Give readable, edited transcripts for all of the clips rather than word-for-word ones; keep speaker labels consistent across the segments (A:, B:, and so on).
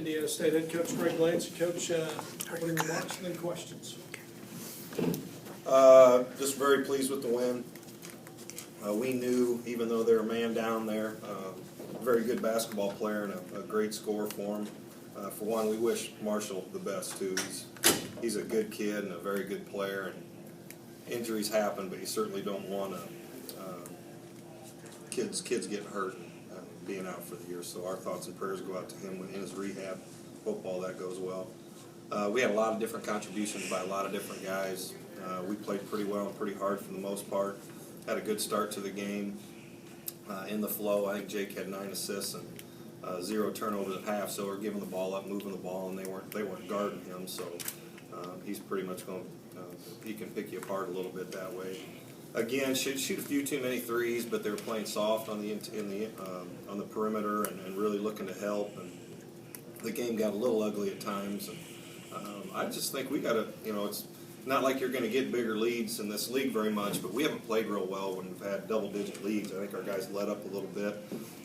A: Indiana State head coach Greg Lansing. Coach, opening remarks and then questions.
B: Just very pleased with the win. We knew, even though they're a man down there, a very good basketball player and a great scorer for him. For one, we wish Marshall the best too. He's a good kid and a very good player. And injuries happen, but you certainly don't want to kids getting hurt and being out for the year. So our thoughts and prayers go out to him in his rehab. Hope all that goes well. We had a lot of different contributions by a lot of different guys. We played pretty well and pretty hard for the most part. Had a good start to the game. In the flow, I think Jake had 9 assists and 0 turnovers at half. So we're giving the ball up, moving the ball, and they weren't guarding him. So he's pretty much going. He can pick you apart a little bit that way. Again, shoot a few too many threes, but they were playing soft on the perimeter and really looking to help. And the game got a little ugly at times. And I just think we got to, it's not like you're going to get bigger leads in this league very much, but we haven't played real well when we've had double-digit leads. I think our guys let up a little bit,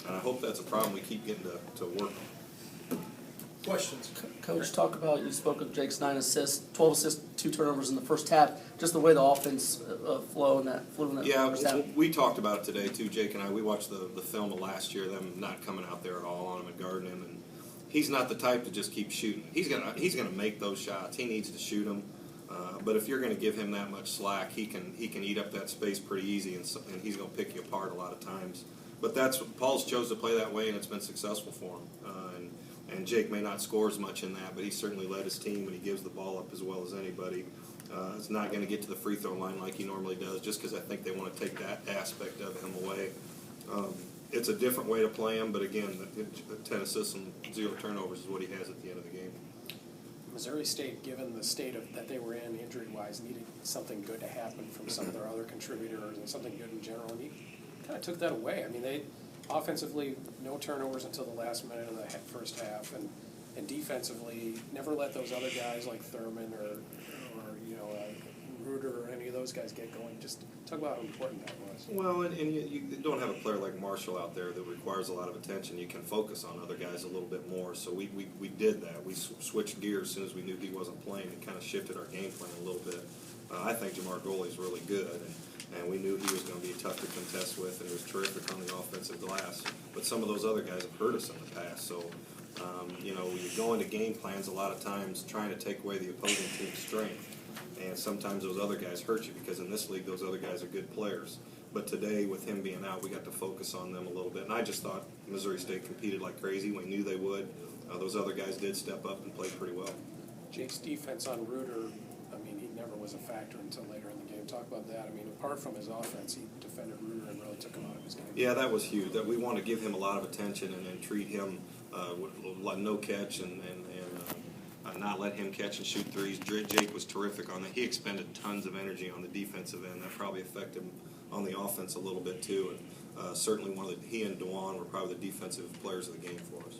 B: and I hope that's a problem we keep getting to work on.
A: Questions?
C: Coach, talk about, you spoke of Jake's 9 assists, 12 assists, 2 turnovers in the first half. Just the way the offense flew in that first half.
B: We talked about it today too, Jake and I. We watched the film of last year, them not coming out there at all on him and guarding him. And he's not the type to just keep shooting. He's gonna make those shots. He needs to shoot them. But if you're going to give him that much slack, he can eat up that space pretty easy, and he's going to pick you apart a lot of times. But Paul's chose to play that way, and it's been successful for him. And Jake may not score as much in that, but he certainly led his team, and he gives the ball up as well as anybody. It's not going to get to the free throw line like he normally does, just because I think they want to take that aspect of him away. It's a different way to play him, but again, 10 assists and 0 turnovers is what he has at the end of the game.
D: Missouri State, given the state that they were in injury-wise, needed something good to happen from some of their other contributors and something good in general, and he kind of took that away. I mean, they offensively, no turnovers until the last minute of the first half, and defensively, never let those other guys like Thurman or Reuter or any of those guys get going. Just talk about how important that was.
B: Well, and you don't have a player like Marshall out there that requires a lot of attention. You can focus on other guys a little bit more. So we did that. We switched gears as soon as we knew he wasn't playing and kind of shifted our game plan a little bit. I think Jamar Goley's really good, and we knew he was going to be tough to contest with, and he was terrific on the offensive glass. But some of those other guys have hurt us in the past. So, when you go into game plans a lot of times trying to take away the opposing team's strength. And sometimes those other guys hurt you because in this league those other guys are good players. But today, with him being out, we got to focus on them a little bit. And I just thought Missouri State competed like crazy. We knew they would. Those other guys did step up and play pretty well.
D: Jake's defense on Reuter, I mean, he never was a factor until later in the game. Talk about that. I mean, apart from his offense, he defended Reuter and really took him out of his game.
B: Yeah, that was huge. That we want to give him a lot of attention and treat him with no catch and not let him catch and shoot threes. Jake was terrific on that. He expended tons of energy on the defensive end. That probably affected him on the offense a little bit too. And certainly he and Dewan were probably the defensive players of the game for us.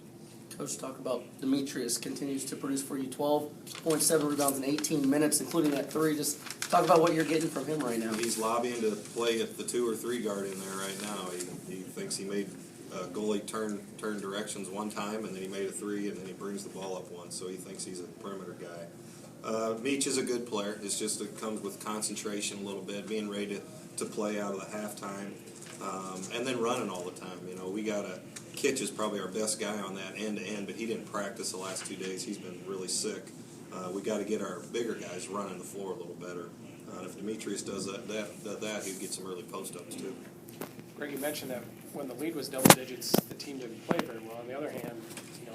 C: Coach, talk about Demetrius continues to produce for you. 12.7 rebounds in 18 minutes, including that 3. Just talk about what you're getting from him right now.
B: He's lobbying to play at the 2 or 3 guard in there right now. He thinks he made goalie turn directions one time, and then he made a 3, and then he brings the ball up once, so he thinks he's a perimeter guy. Meach is a good player. It's just it comes with concentration a little bit, being ready to play out of the halftime, and then running all the time. We got Kitch is probably our best guy on that end-to-end, but he didn't practice the last 2 days. He's been really sick. We got to get our bigger guys running the floor a little better. If Demetrius does that, he'd get some early post-ups too.
D: Greg, you mentioned that when the lead was double digits, the team didn't play very well. On the other hand,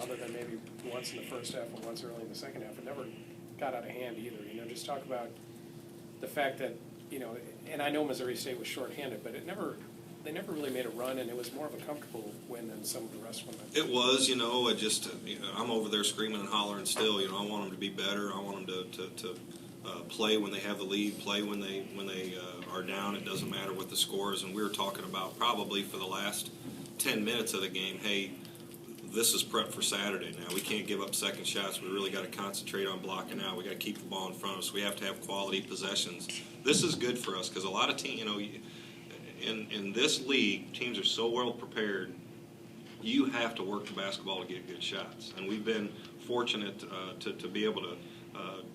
D: other than maybe once in the first half and once early in the second half, it never got out of hand either. Just talk about the fact that, and I know Missouri State was shorthanded, but they never really made a run, and it was more of a comfortable win than some of the rest of them.
B: It was, I'm over there screaming and hollering still. I want them to be better. I want them to play when they have the lead, play when they are down. It doesn't matter what the score is. And we were talking about probably for the last 10 minutes of the game, hey, this is prep for Saturday now. We can't give up second shots. We really got to concentrate on blocking out. We got to keep the ball in front of us. We have to have quality possessions. This is good for us because a lot of teams, in this league, teams are so well prepared. You have to work the basketball to get good shots. And we've been fortunate to be able to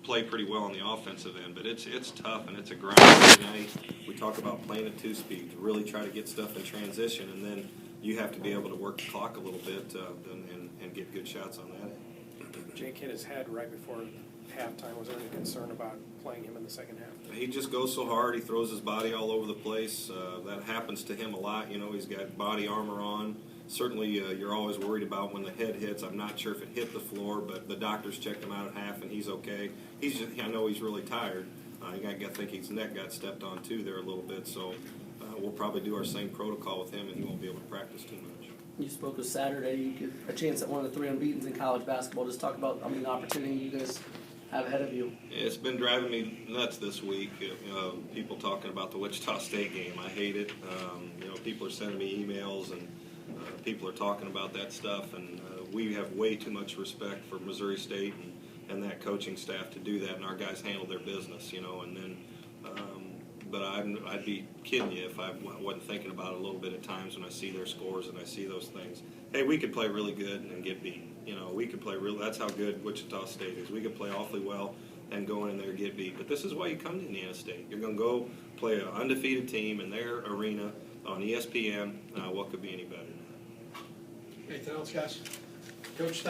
B: play pretty well on the offensive end, but it's tough and it's a grind every night. We talk about playing at 2-speed to really try to get stuff in transition, and then you have to be able to work the clock a little bit and get good shots on that.
D: Jake hit his head right before halftime. Was there any concern about playing him in the second half?
B: He just goes so hard. He throws his body all over the place. That happens to him a lot. You know, he's got body armor on. Certainly, you're always worried about when the head hits. I'm not sure if it hit the floor, but the doctors checked him out at half, and he's okay. I know he's really tired. I think his neck got stepped on too there a little bit. So we'll probably do our same protocol with him, and he won't be able to practice too much.
C: You spoke of Saturday. You get a chance at one of the 3 unbeatens in college basketball. Just talk about the opportunity you guys have ahead of you.
B: It's been driving me nuts this week. People talking about the Wichita State game. I hate it. People are sending me emails and people are talking about that stuff. And we have way too much respect for Missouri State and that coaching staff to do that. And our guys handle their business, And then, but I'd be kidding you if I wasn't thinking about it a little bit at times when I see their scores and I see those things. Hey, we could play really good and get beat. We could play real. That's how good Wichita State is. We could play awfully well and go in there and get beat. But this is why you come to Indiana State. You're going to go play an undefeated team in their arena on ESPN. What could be any better?
A: Anything else, guys? Coach,